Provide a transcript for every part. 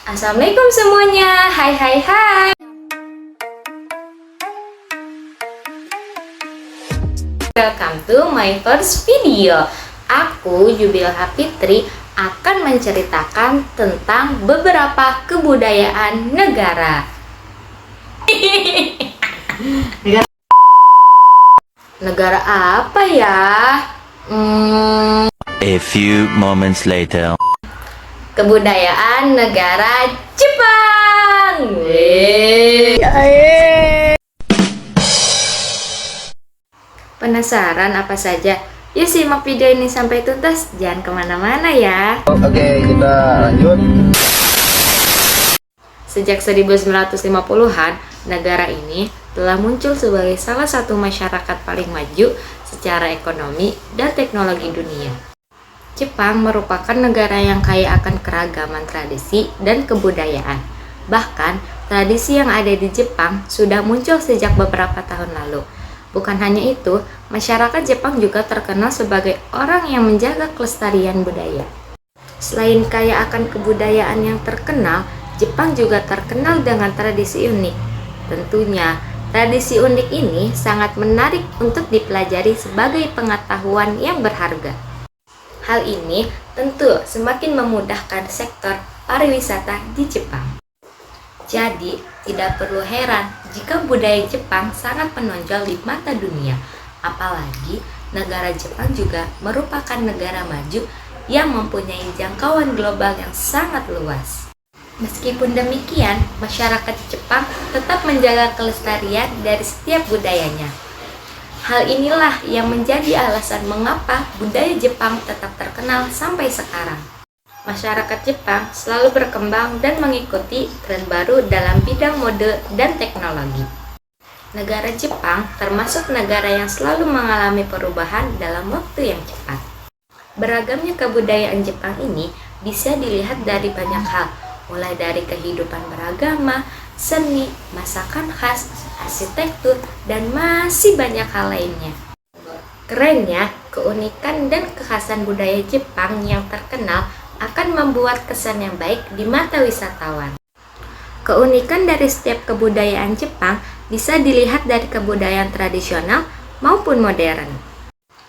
Assalamualaikum semuanya, hai hai hai. Welcome to my first video. Aku Jubilha Fitri akan menceritakan tentang beberapa kebudayaan negara. Negara apa ya? A few moments later. Kebudayaan negara Jepang. Penasaran apa saja? Yuk simak video ini sampai tuntas, jangan kemana-mana ya. Oke, kita lanjut. Sejak 1950-an, negara ini telah muncul sebagai salah satu masyarakat paling maju secara ekonomi dan teknologi dunia. Jepang merupakan negara yang kaya akan keragaman tradisi dan kebudayaan. Bahkan, tradisi yang ada di Jepang sudah muncul sejak beberapa tahun lalu. Bukan hanya itu, masyarakat Jepang juga terkenal sebagai orang yang menjaga kelestarian budaya. Selain kaya akan kebudayaan yang terkenal, Jepang juga terkenal dengan tradisi unik. Tentunya, tradisi unik ini sangat menarik untuk dipelajari sebagai pengetahuan yang berharga. Hal ini tentu semakin memudahkan sektor pariwisata di Jepang. Jadi, tidak perlu heran jika budaya Jepang sangat menonjol di mata dunia. Apalagi, negara Jepang juga merupakan negara maju yang mempunyai jangkauan global yang sangat luas. Meskipun demikian, masyarakat Jepang tetap menjaga kelestarian dari setiap budayanya. Hal inilah yang menjadi alasan mengapa budaya Jepang tetap terkenal sampai sekarang. Masyarakat Jepang selalu berkembang dan mengikuti tren baru dalam bidang mode dan teknologi. Negara Jepang termasuk negara yang selalu mengalami perubahan dalam waktu yang cepat. Beragamnya kebudayaan Jepang ini bisa dilihat dari banyak hal, mulai dari kehidupan beragama, seni, masakan khas, arsitektur, dan masih banyak hal lainnya. Kerennya, keunikan dan kekhasan budaya Jepang yang terkenal akan membuat kesan yang baik di mata wisatawan. Keunikan dari setiap kebudayaan Jepang bisa dilihat dari kebudayaan tradisional maupun modern.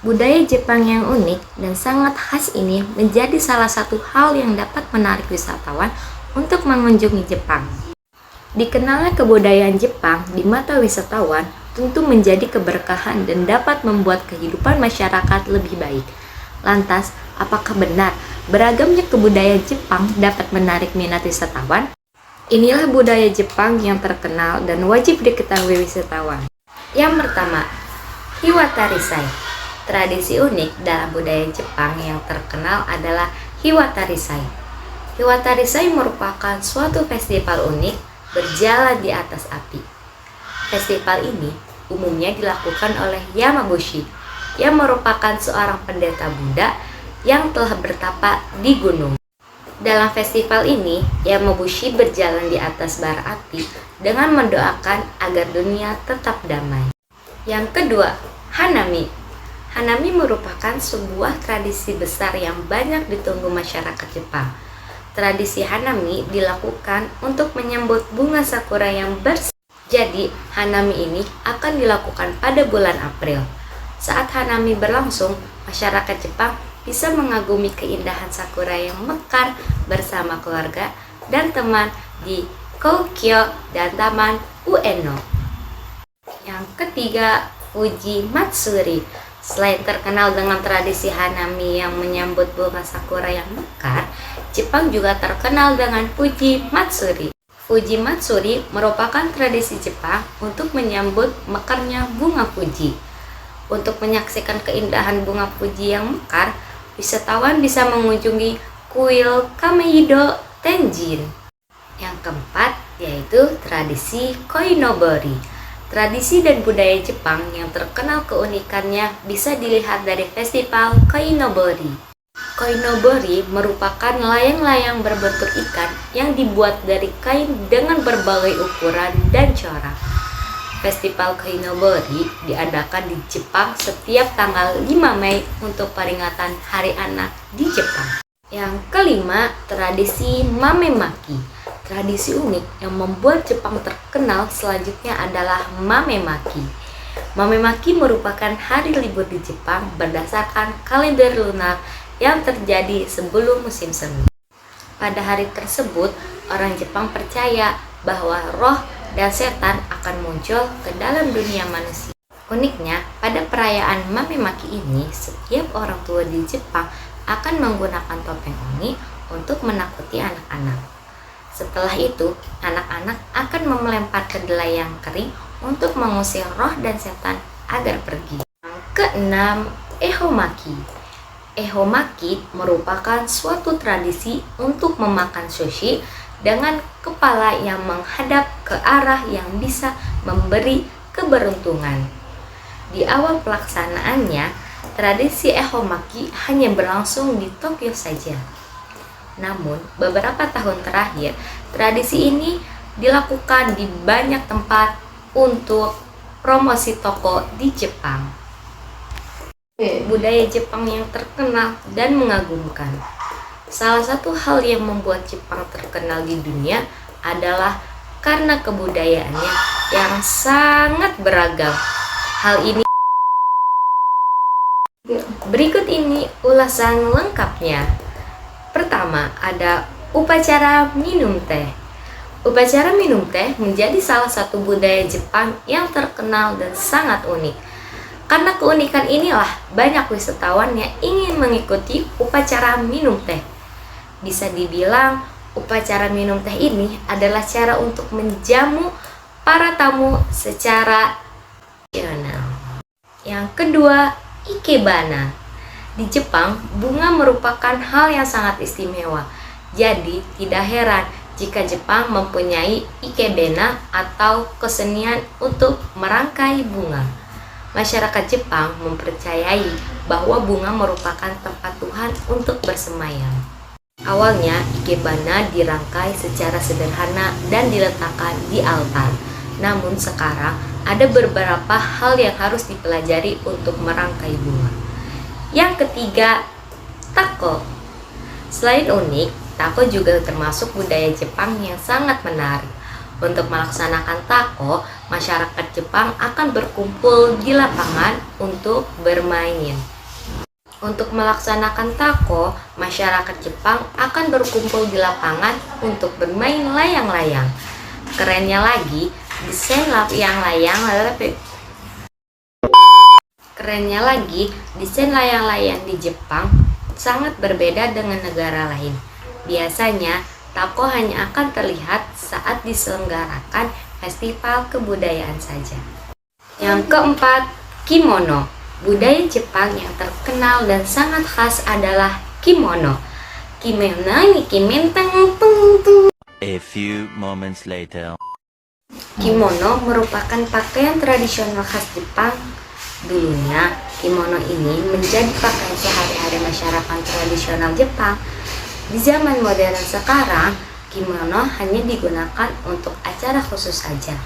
Budaya Jepang yang unik dan sangat khas ini menjadi salah satu hal yang dapat menarik wisatawan untuk mengunjungi Jepang. Dikenalnya kebudayaan Jepang di mata wisatawan tentu menjadi keberkahan dan dapat membuat kehidupan masyarakat lebih baik. Lantas, apakah benar beragamnya kebudayaan Jepang dapat menarik minat wisatawan? Inilah budaya Jepang yang terkenal dan wajib diketahui wisatawan. Yang pertama, Hiwatarisai. Tradisi unik dalam budaya Jepang yang terkenal adalah Hiwatarisai. Hiwatarisai merupakan suatu festival unik berjalan di atas api. Festival ini umumnya dilakukan oleh Yamabushi, yang merupakan seorang pendeta Buddha yang telah bertapa di gunung. Dalam festival ini, Yamabushi berjalan di atas bara api dengan mendoakan agar dunia tetap damai. Yang kedua, Hanami. Hanami merupakan sebuah tradisi besar yang banyak ditunggu masyarakat Jepang. Tradisi Hanami dilakukan untuk menyambut bunga sakura yang bersih. Jadi, Hanami ini akan dilakukan pada bulan April. Saat Hanami berlangsung, masyarakat Jepang bisa mengagumi keindahan sakura yang mekar bersama keluarga dan teman di Koukyo dan Taman Ueno. Yang ketiga, Fuji Matsuri. Selain terkenal dengan tradisi Hanami yang menyambut bunga sakura yang mekar, Jepang juga terkenal dengan Fuji Matsuri. Fuji Matsuri merupakan tradisi Jepang untuk menyambut mekarnya bunga Fuji. Untuk menyaksikan keindahan bunga Fuji yang mekar, wisatawan bisa mengunjungi kuil Kameido Tenjin. Yang keempat, yaitu tradisi Koinobori. Tradisi dan budaya Jepang yang terkenal keunikannya bisa dilihat dari festival Koinobori. Koinobori merupakan layang-layang berbentuk ikan yang dibuat dari kain dengan berbagai ukuran dan corak. Festival Koinobori diadakan di Jepang setiap tanggal 5 Mei untuk peringatan Hari Anak di Jepang. Yang kelima, tradisi Mamemaki. Tradisi unik yang membuat Jepang terkenal selanjutnya adalah Mamemaki. Mamemaki merupakan hari libur di Jepang berdasarkan kalender lunar yang terjadi sebelum musim semi. Pada hari tersebut, orang Jepang percaya bahwa roh dan setan akan muncul ke dalam dunia manusia. Uniknya, pada perayaan Mamemaki ini, setiap orang tua di Jepang akan menggunakan topeng oni untuk menakuti anak-anak. Setelah itu, anak-anak akan melempar kedelai yang kering untuk mengusir roh dan setan agar pergi. Yang keenam, Ehomaki. Ehomaki merupakan suatu tradisi untuk memakan sushi dengan kepala yang menghadap ke arah yang bisa memberi keberuntungan. Di awal pelaksanaannya, tradisi Ehomaki hanya berlangsung di Tokyo saja. Namun, beberapa tahun terakhir, tradisi ini dilakukan di banyak tempat untuk promosi toko di Jepang. Budaya Jepang yang terkenal dan mengagumkan. Salah satu hal yang membuat Jepang terkenal di dunia adalah karena kebudayaannya yang sangat beragam. Hal ini berikut ini ulasan lengkapnya. Pertama, ada upacara minum teh. Upacara minum teh menjadi salah satu budaya Jepang yang terkenal dan sangat unik. Karena keunikan inilah, banyak wisatawan yang ingin mengikuti upacara minum teh. Bisa dibilang, upacara minum teh ini adalah cara untuk menjamu para tamu secara tradisional. Yang kedua, ikebana. Di Jepang, bunga merupakan hal yang sangat istimewa. Jadi, tidak heran jika Jepang mempunyai ikebana atau kesenian untuk merangkai bunga. Masyarakat Jepang mempercayai bahwa bunga merupakan tempat Tuhan untuk bersemayam. Awalnya, ikebana dirangkai secara sederhana dan diletakkan di altar. Namun sekarang, ada beberapa hal yang harus dipelajari untuk merangkai bunga. Yang ketiga, tako. Selain unik, tako juga termasuk budaya Jepang yang sangat menarik. Untuk melaksanakan tako, masyarakat Jepang akan berkumpul di lapangan untuk bermain. Untuk melaksanakan tako, masyarakat Jepang akan berkumpul di lapangan untuk bermain layang-layang. Kerennya lagi, desain layang-layang di Jepang sangat berbeda dengan negara lain. Biasanya, tako hanya akan terlihat saat diselenggarakan festival kebudayaan saja. Yang keempat, kimono. Budaya Jepang yang terkenal dan sangat khas adalah kimono. A few moments later. Kimono merupakan pakaian tradisional khas Jepang. Dulunya, kimono ini menjadi pakaian sehari-hari masyarakat tradisional Jepang. Di zaman modern sekarang, kimono hanya digunakan untuk acara khusus saja.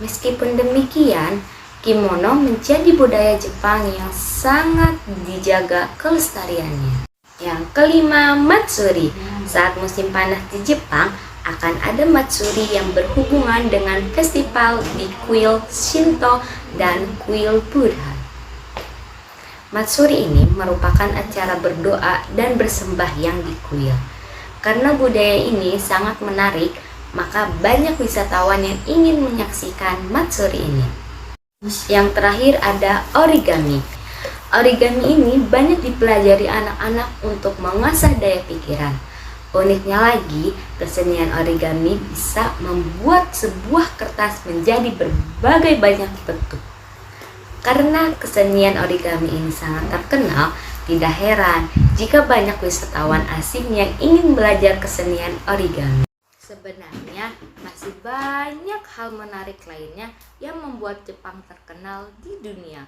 Meskipun demikian, kimono menjadi budaya Jepang yang sangat dijaga kelestariannya. Yang kelima, matsuri. Saat musim panas di Jepang, akan ada matsuri yang berhubungan dengan festival di kuil Shinto dan kuil Buddha. Matsuri ini merupakan acara berdoa dan bersembahyang di kuil. Karena budaya ini sangat menarik, maka banyak wisatawan yang ingin menyaksikan matsuri ini. Yang terakhir ada origami. Origami ini banyak dipelajari anak-anak untuk mengasah daya pikiran. Uniknya lagi, kesenian origami bisa membuat sebuah kertas menjadi berbagai banyak bentuk. Karena kesenian origami ini sangat terkenal, tidak heran jika banyak wisatawan asing yang ingin belajar kesenian origami. Sebenarnya masih banyak hal menarik lainnya yang membuat Jepang terkenal di dunia.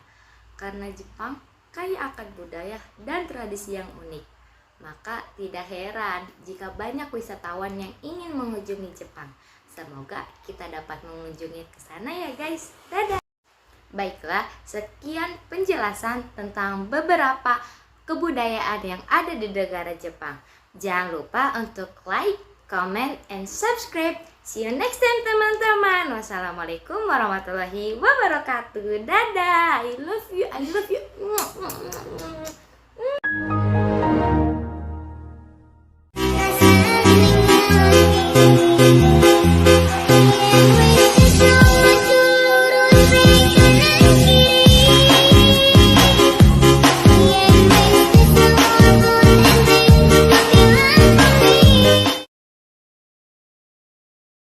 Karena Jepang kaya akan budaya dan tradisi yang unik. Maka tidak heran jika banyak wisatawan yang ingin mengunjungi Jepang. Semoga kita dapat mengunjungi ke sana ya guys. Dadah! Baiklah, sekian penjelasan tentang beberapa kebudayaan yang ada di negara Jepang. Jangan lupa untuk like, comment, and subscribe. See you next time teman-teman. Wassalamualaikum warahmatullahi wabarakatuh. Dadah. I love you. I love you.